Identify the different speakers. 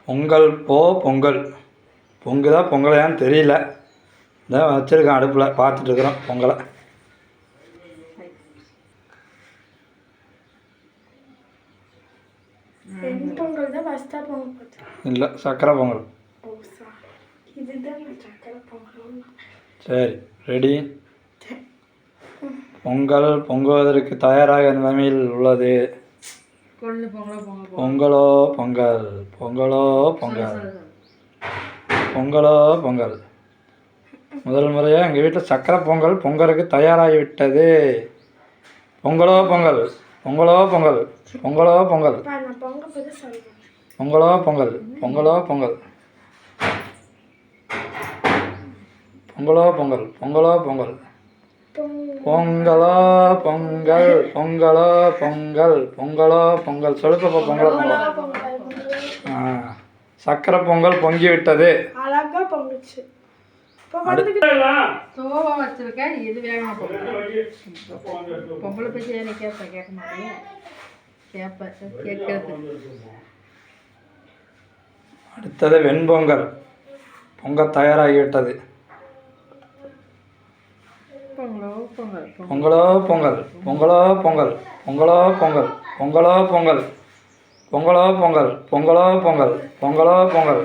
Speaker 1: பொங்கல் பொங்கல் பொங்குதா பொங்கலையான்னு தெரியல. இதான் வச்சுருக்கேன், அடுப்பில் பார்த்துட்ருக்குறோம் பொங்கலை. இல்லை, சக்கரை பொங்கல். சரி, ரெடி. பொங்கல் பொங்குவதற்கு தயாராக நிலைமையில் உள்ளது. பொங்கலோ பொங்கல், பொங்கலோ பொங்கல், பொங்கலோ பொங்கல். முதல் முறையாக எங்கள் வீட்டில் சக்கரை பொங்கல் பொங்கலுக்கு தயாராகிவிட்டது. பொங்கலோ பொங்கல், பொங்கலோ பொங்கல், பொங்கலோ பொங்கல், பொங்கலோ பொங்கல், பொங்கலோ பொங்கல், பொங்கலோ பொங்கல், பொங்கலோ பொங்கல், பொங்கலோ பொங்கல், பொங்கலோ பொங்கல், பொங்கலோ பொங்கல். சொல்லுப்பா, பொங்கலோ பொங்கல். சக்கரை பொங்கல் பொங்கி விட்டது.
Speaker 2: அழகா பொங்குச்சு. வச்சிருக்கேன். இது வேகமாக பொம்பளை பற்றி என்ன கேட்பேன், கேட்க மாட்டேன். கேட்கறது.
Speaker 1: அடுத்தது வெண்பொங்கல். பொங்கல் தயாராகிவிட்டது. பொங்கலோ பொங்கல், பொங்கலோ பொங்கல், பொங்கலோ பொங்கல், பொங்கலோ பொங்கல், பொங்கலோ பொங்கல், பொங்கலோ பொங்கல், பொங்கலோ பொங்கல், பொங்கலோ பொங்கல்.